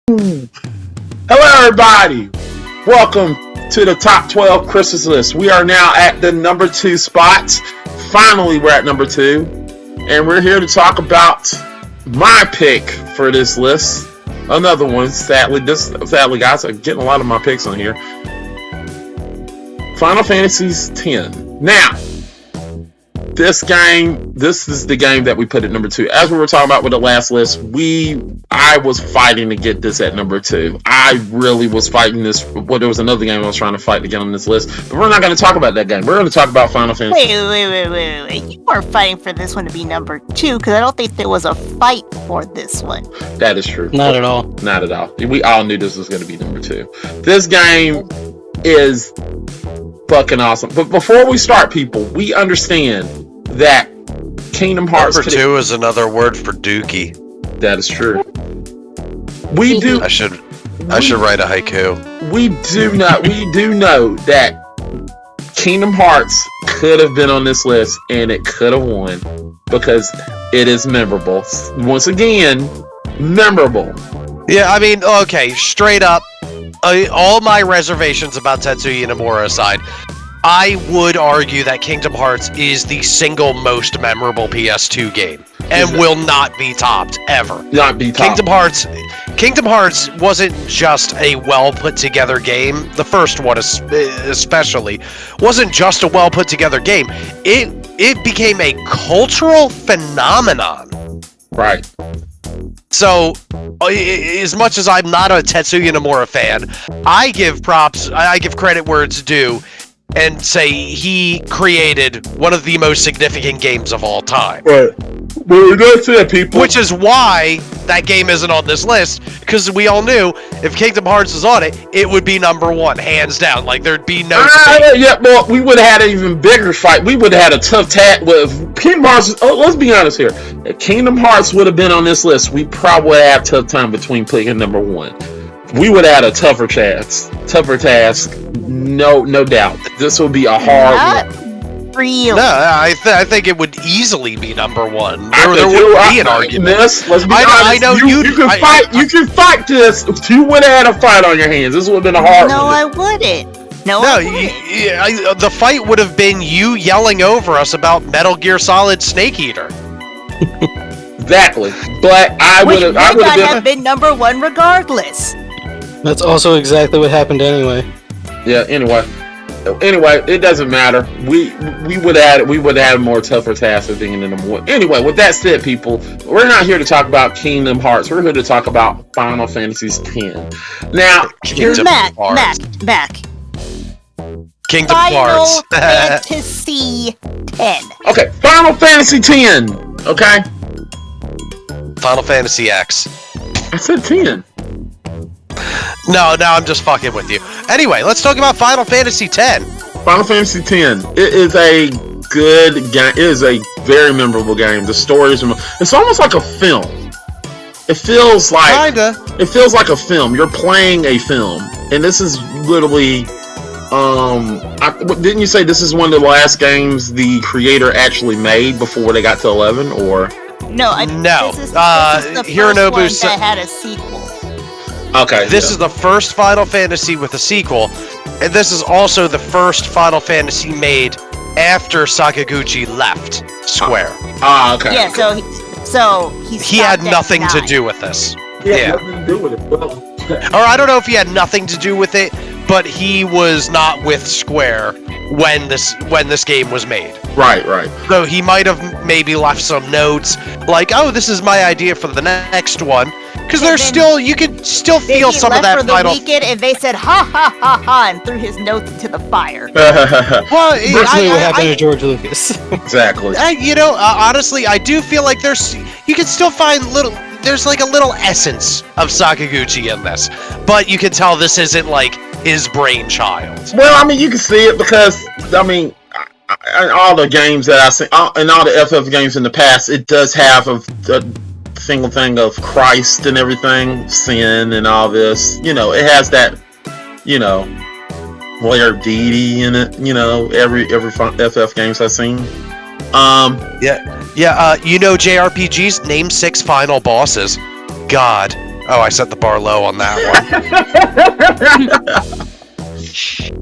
Hello, everybody. Welcome to the top 12 Christmas list. We are now at the number 2 spot. Finally, we're at number 2, and we're here to talk about my pick for this list. Another one, sadly, guys, I'm getting a lot of my picks on here. Final Fantasy X. Now, this is the game that we put at number 2. As we were talking about with the last list, I was fighting to get this at number 2. I really was fighting this. Well, there was another game I was trying to fight to get on this list, but we're not going to talk about that game. We're going to talk about Final Fantasy. Wait. You weren't fighting for this one to be number 2, because I don't think there was a fight for this one. That is true. Not at all. Not at all. We all knew this was going to be number 2. This game is fucking awesome. But before we start, people, we understand that Kingdom Hearts number 2 is another word for dookie. That is true. We do. I should write a haiku. We do know that Kingdom Hearts could have been on this list and it could have won because it is memorable. Once again, memorable. Yeah, I mean, okay, straight up, all my reservations about Tetsuya Nomura aside, I would argue that Kingdom Hearts is the single most memorable PS2 game and will not be topped ever. Not be topped. Kingdom Hearts wasn't just a well put together game. The first one especially wasn't just a well put together game. It became a cultural phenomenon. Right. So, as much as I'm not a Tetsuya Nomura fan, I give credit where it's due and say he created one of the most significant games of all time. Right. Well, that's it, people. Which is why that game isn't on this list, because we all knew if Kingdom Hearts was on it, it would be number 1, hands down. Like, there'd be no debate. Yeah, well, we would have had an even bigger fight. We would have had a tough tag with Kingdom Hearts. Oh, let's be honest here. If Kingdom Hearts would have been on this list, we probably would have a tough time between picking number 1. We would have had a tougher task. No doubt. This would be a hard one. Really? No, I think it would easily be number 1. There wouldn't be an argument. Let's be honest. I know you can fight. You can fight this. You would have had a fight on your hands. This would have been a hard one. No, I wouldn't. The fight would have been you yelling over us about Metal Gear Solid Snake Eater. Exactly. But I would have been number 1 regardless. That's also exactly what happened anyway. Yeah. Anyway, it doesn't matter. We would have had more tougher tasks of being in number 1. Anyway, with that said, people, we're not here to talk about Kingdom Hearts. We're here to talk about Final Fantasy X. Now, Mac. Kingdom Final Hearts. Fantasy X. Okay, Final Fantasy X. Okay. Final Fantasy X. I said 10. No, I'm just fucking with you. Anyway, let's talk about Final Fantasy X. Final Fantasy X. It is a good game. It is a very memorable game. The story is. It's almost like a film. It feels like. Kinda. It feels like a film. You're playing a film, and this is literally. Didn't you say this is one of the last games the creator actually made before they got to 11, or? No. This is the Hironobu first one that had a sequel. Okay. This is the first Final Fantasy with a sequel, and this is also the first Final Fantasy made after Sakaguchi left Square. Okay. Yeah, so he had nothing to do with this. Yeah. Nothing to do with it. Well, or I don't know if he had nothing to do with it, but he was not with Square when this game was made. Right. So he might have maybe left some notes like, "Oh, this is my idea for the next one." Because you can still feel some of that final. For the weekend, and they said "ha ha ha ha" and threw his notes into the fire. Well, Basically, what happened to George Lucas. Exactly. Honestly, I do feel like you can still find there's like a little essence of Sakaguchi in this, but you can tell this isn't like his brainchild. Well, I mean, you can see it because all the games that I've seen, and all the FF games in the past, it does have a single thing of Christ and everything, sin and all this. It has that, layer of deity in it. Every FF games I've seen. JRPGs, name 6 final bosses. God. Oh, I set the bar low on that one.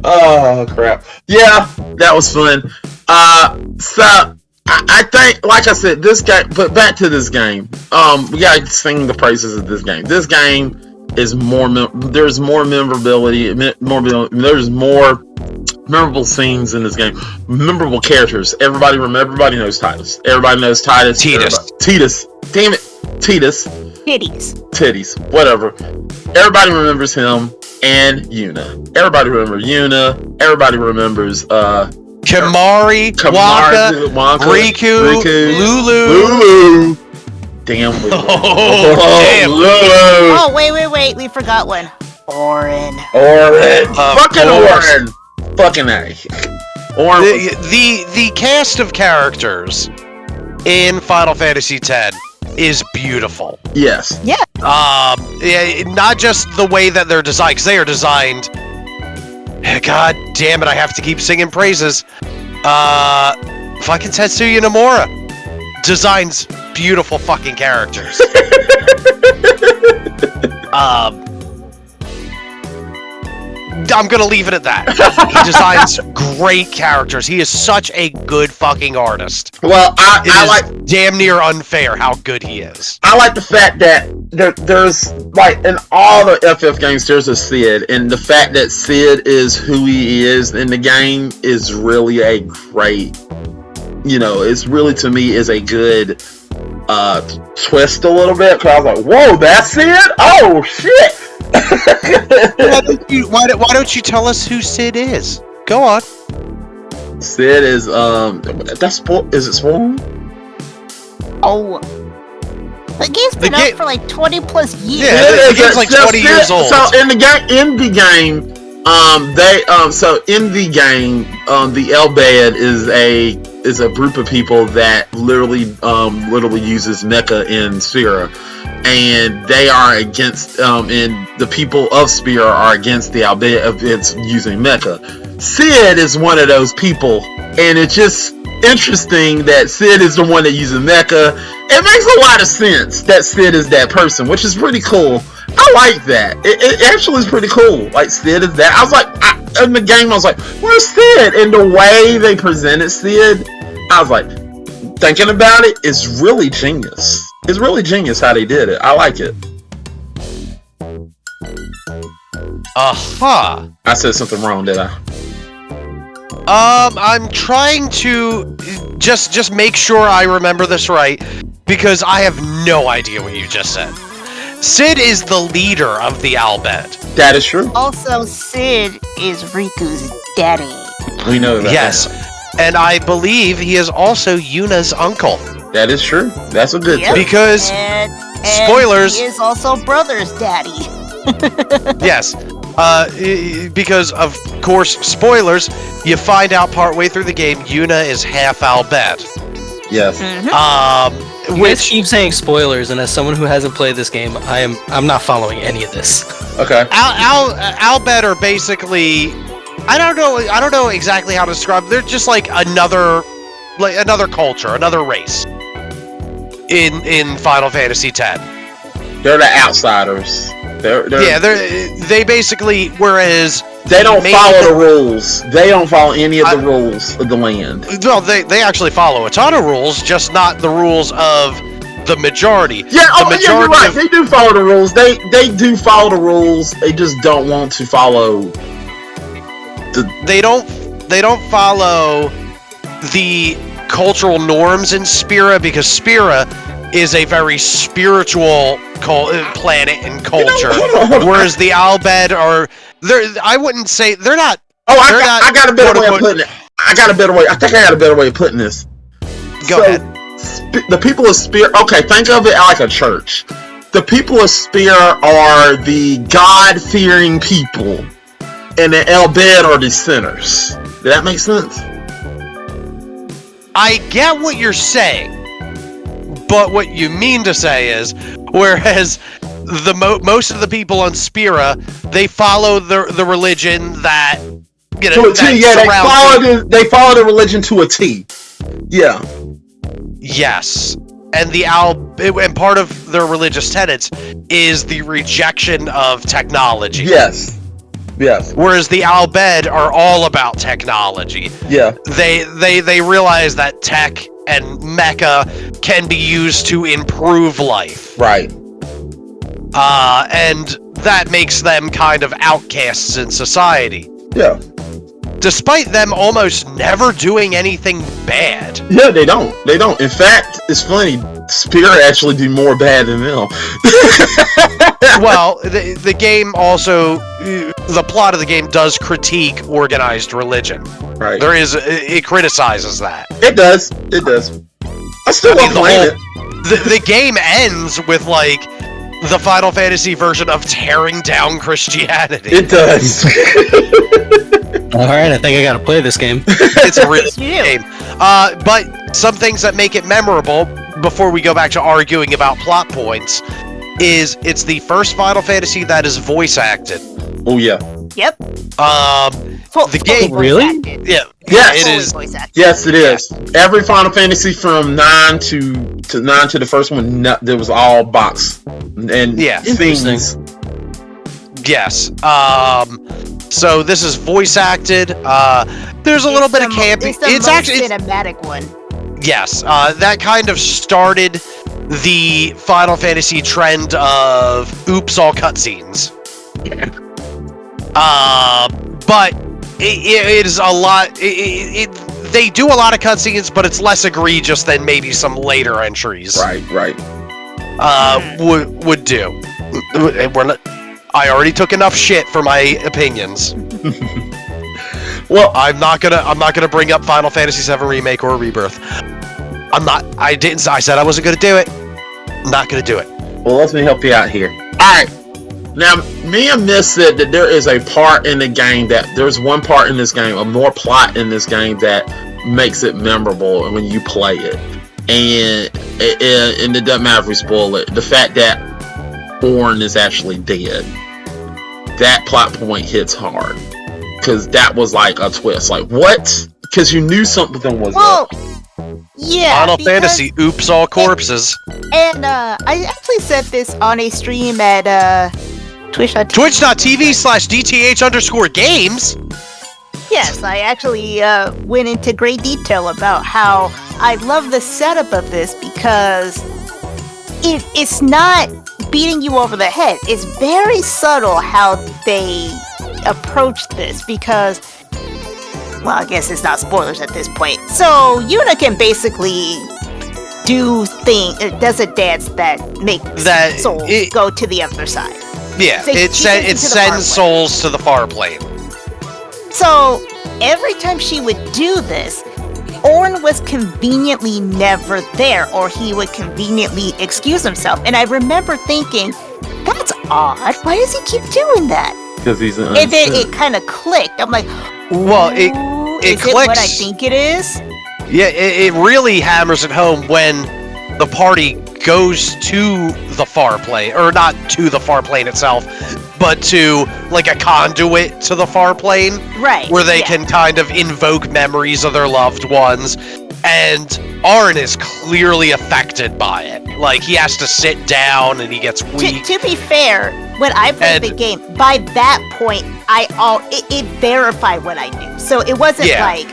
Oh crap! Yeah, that was fun. So I think, like I said, this game. But back to this game. We gotta sing the praises of this game. This game is more. There's more memorability. There's more memorable scenes in this game. Memorable characters. Everybody knows Titus. Everybody knows Titus. Titus. Damn it, Titus. Titties. Whatever. Everybody remembers him and Yuna. Everybody remembers Yuna. Everybody remembers Kimahri, Wakka, Riku, Lulu. Damn. Lulu. Damn. Lulu. Oh, wait. We forgot one. Auron. Fucking Auron. Fucking A. Auron. The cast of characters in Final Fantasy X is beautiful. Yes. Yeah. Not just the way that they're designed, because they are designed. God damn it! I have to keep singing praises. Fucking Tetsuya Nomura designs beautiful fucking characters. I'm gonna leave it at that. He designs great characters. He is such a good fucking artist. Well, I like damn near unfair how good he is. I like the fact that there's like in all the FF games there's a Cid, and the fact that Cid is who he is in the game is really a great, it's really, to me, is a good twist a little bit, because I was like, whoa, that's Cid? Oh shit. Why don't you tell us who Cid is? Go on. Cid is is it Spawn? Oh. The game's been out for like 20 plus years. Yeah, the game's like 20 years old. So in the game, the Elbad is a group of people that literally uses mecha in Spira, and they are against and the people of Spira are against the Elbad using mecha. Cid is one of those people, and it's just interesting that Cid is the one that uses mecha. It makes a lot of sense that Cid is that person, which is pretty cool. I like that. It actually is pretty cool. Like, Cid is that. I was like, in the game, I was like, where's Cid? And the way they presented Cid, I was like, thinking about it, it's really genius. It's really genius how they did it. I like it. Aha. I said something wrong, did I? I'm trying to just make sure I remember this right, because I have no idea what you just said. Cid is the leader of the Albed. That is true. Also, Cid is Riku's daddy. We know that. Yes. And I believe he is also Yuna's uncle. That is true. That's a good tip. Because, and spoilers. he is also Brother's daddy. Yes. Because, of course, spoilers, you find out partway through the game, Yuna is half Albed. Yes. You guys keep saying spoilers, and as someone who hasn't played this game, I'm not following any of this. Okay. Albed are basically, I don't know exactly how to describe. They're just like another culture, another race in Final Fantasy X. They're the outsiders. They basically, whereas they don't follow the rules. They don't follow any of the rules of the land. Well, they actually follow a ton of rules, just not the rules of the majority. Yeah, you're right. They do follow the rules. They do follow the rules. They just don't want to follow They don't follow the cultural norms in Spira, because Spira is a very spiritual planet and culture, whereas the Albed are. I wouldn't say they're not. Oh, I got a better way of putting it. I think I got a better way of putting this. Go ahead. The people of Spira. Okay, think of it like a church. The people of Spira are the God-fearing people, and the Albed are the sinners. Did that make sense? I get what you're saying, but what you mean to say is, whereas most of the people on Spira, they follow the religion that to a T. Yeah, they follow the religion to a T. Yeah. Yes, and and part of their religious tenets is the rejection of technology. Yes. Whereas the Al Bhed are all about technology. Yeah. They realize that tech and mecha can be used to improve life. Right. And that makes them kind of outcasts in society. Yeah. Despite them almost never doing anything bad. Yeah, they don't. In fact, it's funny. Spirit actually do more bad than them. Well, the game also, the plot of the game does critique organized religion. Right. It criticizes that. It does. I still love playing it. The game ends with like the Final Fantasy version of tearing down Christianity. It does. Alright, I think I gotta play this game. It's a really You do. good game. But some things that make it memorable, before we go back to arguing about plot points, is it's the first Final Fantasy that is voice acted. Oh yeah. Yep. The game- voice Really? acted. Yes. It Fully is. voice acted. Yes, it is. Every Final Fantasy from 9 to the first one, there was all box and Yeah. things. Yes. So this is voice acted. There's a little bit of camping. It's the It's most actually cinematic one. yes. That kind of started the Final Fantasy trend of oops, all cutscenes. But it is a lot. They do a lot of cutscenes, but it's less egregious than maybe some later entries. Right. Would do. I already took enough shit for my opinions. Well, I'm not gonna bring up Final Fantasy VII Remake or Rebirth. I said I wasn't gonna do it. I'm not gonna do it. well, let me help you out here. All right. Now, me and Miss said that there is a part in the game there's one part in this game, a more plot in this game that makes it memorable when you play it, and it doesn't matter if we spoil it. The fact that Ornn is actually dead, that plot point hits hard, because that was like a twist. Like, what? Because you knew something was Well, up. yeah. Final because- Fantasy, oops, all corpses. And I actually said this on a stream at Twitch.tv. Twitch.tv/DTH_games. Yes, I actually went into great detail about how I love the setup of this, because it's not beating you over the head. It's very subtle how they approach this, because, well, I guess it's not spoilers at this point. So Yuna can basically does a dance that makes That- souls it- go to the other side. Yeah, So it she goes into the sends far souls to the far plane. So every time she would do this, Ornn was conveniently never there, or he would conveniently excuse himself. And I remember thinking, that's odd. Why does he keep doing that? Because he's an And then unsent. it kind of clicked. I'm like, Well, it "Ooh, is it what I clicks. think it is? Yeah, it really hammers it home when the party goes to the far plane, or not to the far plane itself, but to like a conduit to the far plane, Right. where they yeah. can kind of invoke memories of their loved ones. And Arn is clearly affected by it. Like, he has to sit down and he gets weak. To be fair, when I played the game, by that point, it verified what I knew. So it wasn't Yeah. like,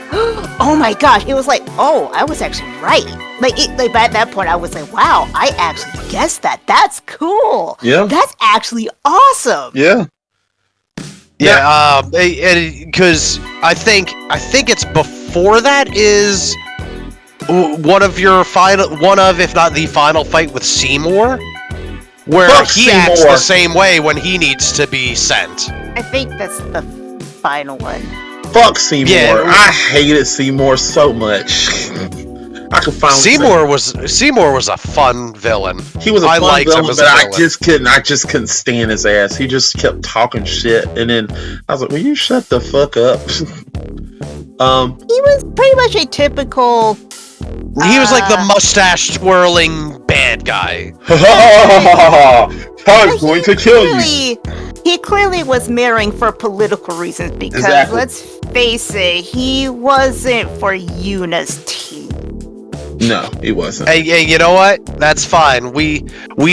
oh my gosh. It was like, oh, I was actually right. Like by that point, I was like, wow, I actually guessed that. That's cool. Yeah. That's actually awesome. Yeah. Yeah, because I think it's before that is one of, if not the final fight with Seymour, where Fuck he acts Seymour. the same way when he needs to be sent. I think that's the final one. Fuck Seymour. Yeah. I hated Seymour so much. I could finally Seymour was a fun villain. He was a I fun liked him villain, as but a I villain. just couldn't stand his ass. He just kept talking shit, and then I was like, "Will you shut the fuck up?" He was pretty much a typical. He was like the mustache twirling bad guy. I'm going to kill you. He clearly was mirroring for political reasons, because Exactly. let's face it, he wasn't for Yuna's team. No, he wasn't. Hey, you know what? That's fine. We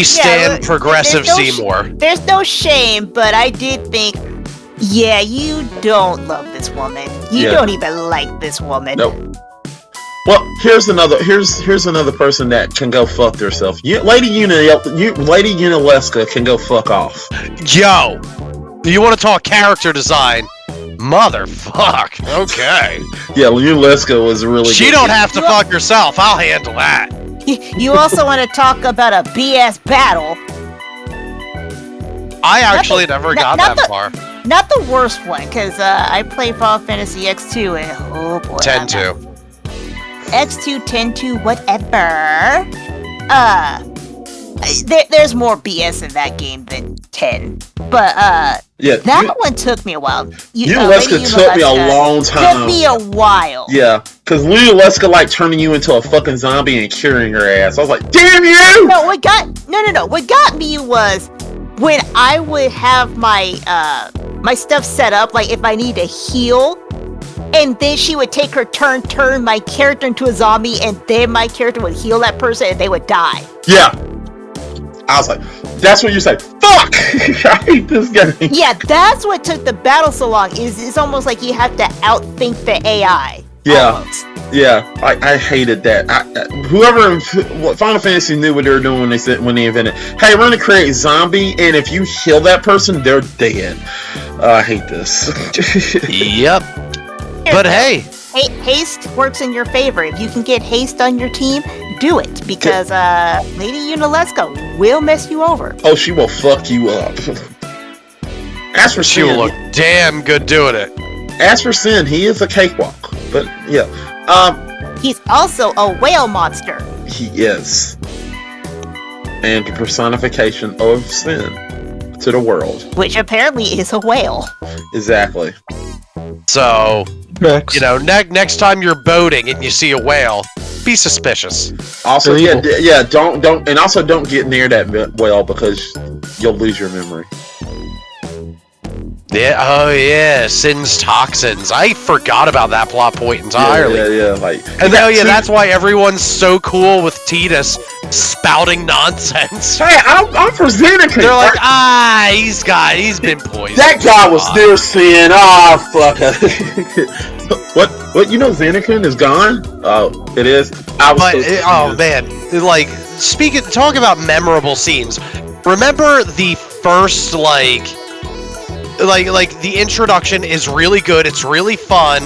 stand look, progressive there's no Seymour. There's no shame, but I did think, yeah, you don't love this woman. You Yeah. don't even like this woman. Nope. Well, here's another person that can go fuck themselves. Lady Unalesca can go fuck off. Yo, you want to talk character design? Motherfuck. Okay. Yeah, Unalesca was really. She good. don't have to fuck herself. I'll handle that. You also want to talk about a BS battle. I actually never got not that the- far. Not the worst one, because I played Final Fantasy X2 and oh boy. 10-2. X2, 10-2, whatever. There's more BS in that game than 10. But Yeah, that one took me a while. Unalesca Lady took me a Unalesca long time. Took me a while. Yeah, because Unalesca like turning you into a fucking zombie and curing your ass. I was like, damn you! No, what got me was when I would have my my stuff set up, like if I need to heal, and then she would take her turn my character into a zombie, and then my character would heal that person and they would die. Yeah. I was like, that's what you say. Fuck! I hate this game. Yeah, that's what took the battle so long. It's almost like you have to outthink the AI. Yeah. Almost. Yeah, I hated that. Whoever in Final Fantasy knew what they were doing when they invented. Hey, we're gonna create zombie, and if you heal that person, they're dead. I hate this. Yep. But hey, Haste works in your favor. If you can get haste on your team, do it, because Lady Unalesca will mess you over. Oh, she will fuck you up. As for she will Sin, look damn good doing it. as for Sin, he is a cakewalk. But yeah, He's also a whale monster. he is, and the personification of sin to the world. Which apparently is a whale. Exactly. So, Rex. you know, next time you're boating and you see a whale, be suspicious. Also, They're evil. yeah, don't, and also don't get near that well because you'll lose your memory. Yeah. Oh yeah. Sin's toxins. I forgot about that plot point entirely. Yeah, like. And that's why everyone's so cool with Tidus spouting nonsense. Hey, I'm for Xenocon. They're like, he's been poisoned. that guy was near Sin. Ah, fuck. What? You know, Xenocon is gone. Oh, it is. Man, like talk about memorable scenes. Remember the first like the introduction is really good. It's really fun,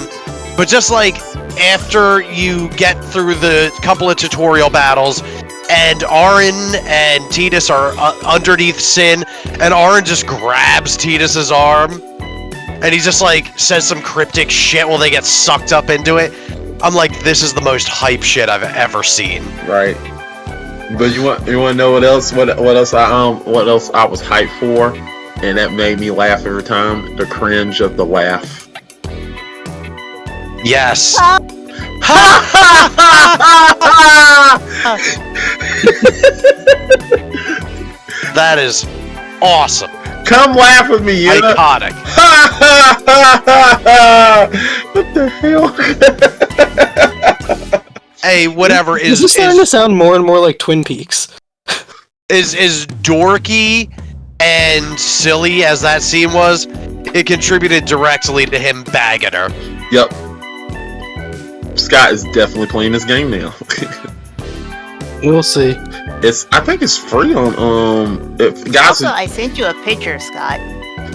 but just like after you get through the couple of tutorial battles, and Auron and Tidus are underneath Sin, and Auron just grabs Tidus's arm, and he just like says some cryptic shit while they get sucked up into it. I'm like, this is the most hype shit I've ever seen. Right. But you want to know what else? What else I was hyped for, and that made me laugh every time. The cringe of the laugh. Yes. That is awesome. Come laugh with me, you know? Iconic. What the hell? Hey, whatever This is starting to sound more and more like Twin Peaks. is dorky and silly as that scene was, it contributed directly to him bagging her. Yep. Scott is definitely playing this game now. We'll see. I think it's free on if guys. Also, I sent you a picture, Scott.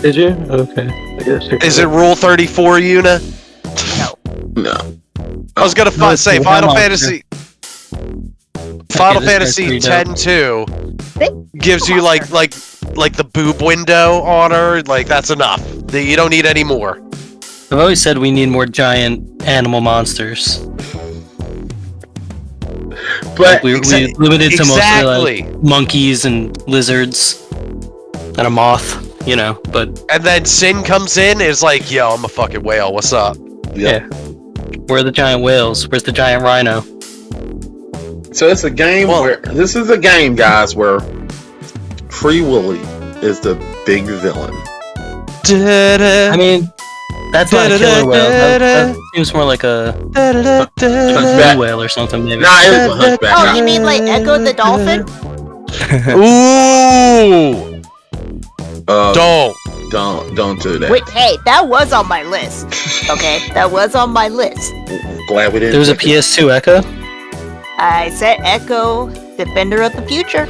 Did you? Okay. I guess Is it Rule 34, Una? No. I was gonna No, it's say the Final Warhammer. Fantasy. Final this guy's Fantasy pretty dope. 10-2 gives you like the boob window on her. Like that's enough. You don't need any more. I've always said we need more giant animal monsters. But We limited to mostly Exactly. like monkeys and lizards and a moth, you know. But And then Sin comes in, is like, yo, I'm a fucking whale. What's up? yeah, where are the giant whales? Where's the giant rhino? so it's a game this is a game, guys, where Free Willy is the big villain. I mean, That's not a killer whale. That seems more like a Hunchback. blue whale or something, maybe. Nah, it is a hunchback. Oh, you mean like Echo the dolphin? Ooh! Don't do that. Wait, hey, that was on my list. Okay, that was on my list. Glad we didn't. There was a pick it. PS2 Echo. I said Echo, Defender of the Future.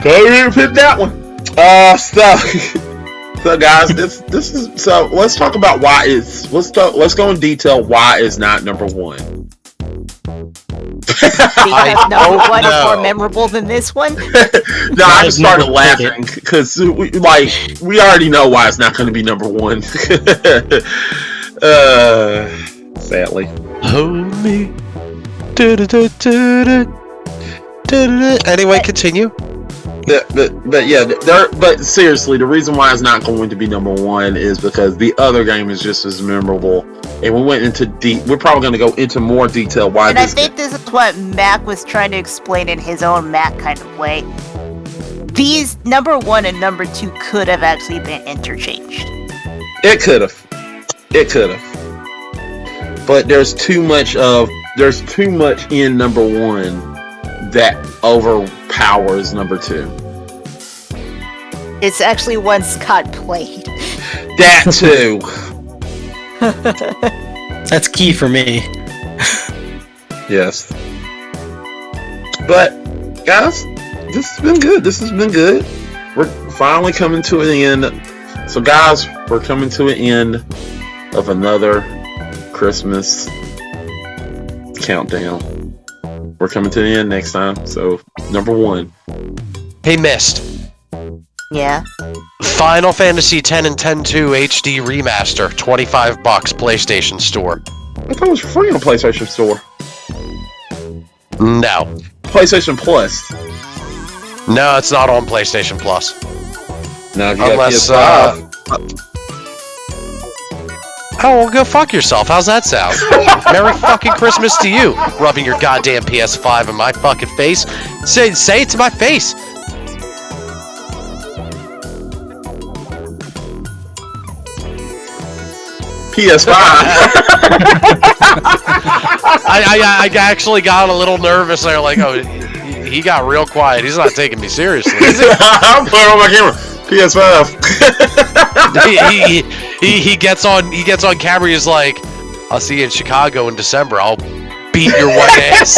Go and pick that one. So guys, this is so. Let's talk about why it's. Let's go in detail why it's not number one. Because number don't one is know. more memorable than this one. No, I just started never laughing because we already know why it's not going to be number one. Sadly. Hold me. Anyway, continue. But seriously, the reason why it's not going to be number one is because the other game is just as memorable, and we went into we're probably going to go into more detail why. And I think this is what Mac was trying to explain in his own Mac kind of way. These number one and number two could have actually been interchanged. It could have, but there's too much in number one that overpowers number two. It's actually one Scott played. That too. That's key for me. Yes. But guys, this has been good. We're finally coming to an end. So guys, we're coming to an end of another Christmas countdown. We're coming to the end next time. So number one. Hey, Mist. Yeah. Final Fantasy X and X-2 HD Remaster, $25 PlayStation Store. I thought it was free on PlayStation Store. No. PlayStation Plus. No, it's not on PlayStation Plus. No, if you Unless, have PS5. Oh, well, go fuck yourself. How's that sound? Merry fucking Christmas to you, rubbing your goddamn PS5 in my fucking face. Say it to my face. PS5. I actually got a little nervous there, like, oh, he got real quiet. He's not taking me seriously. I'm putting on my camera. PS5. he gets on camera. He's like, "I'll see you in Chicago in December. I'll beat your white ass."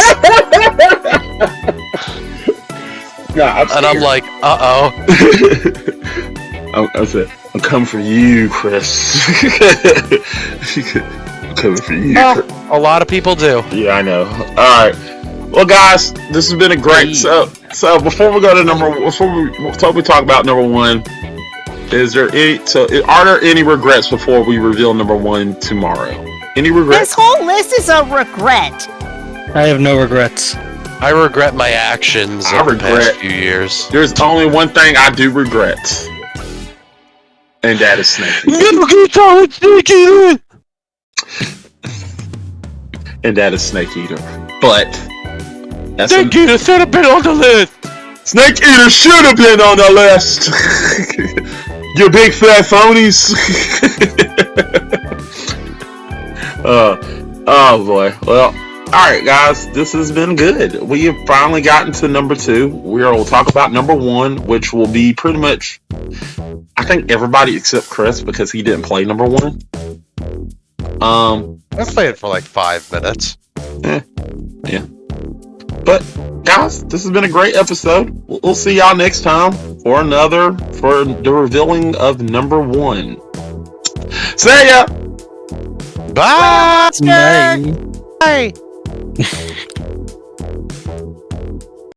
And I'm like, "Uh-oh." I said, I'm coming for you, Chris. I'm coming for you. A lot of people do. Yeah, I know. All right. Well, guys, this has been a great. So before we go to before we talk about number one, are there any regrets before we reveal number one tomorrow? Any regrets? This whole list is a regret. I have no regrets. I regret my actions over the past few years. There's only one thing I do regret, and that is Snake Eater. And that is Snake Eater. But Snake Eater should have been on the list. Snake Eater should have been on the list. You big fat phonies. Oh boy. Well, alright guys, this has been good. We have finally gotten to number two. We'll talk about number one, which will be pretty much, I think, everybody except Chris, because he didn't play number one. I played it for like 5 minutes. Yeah. But guys, this has been a great episode. We'll see y'all next time for the revealing of number one. See ya! Bye. Bye. Bye.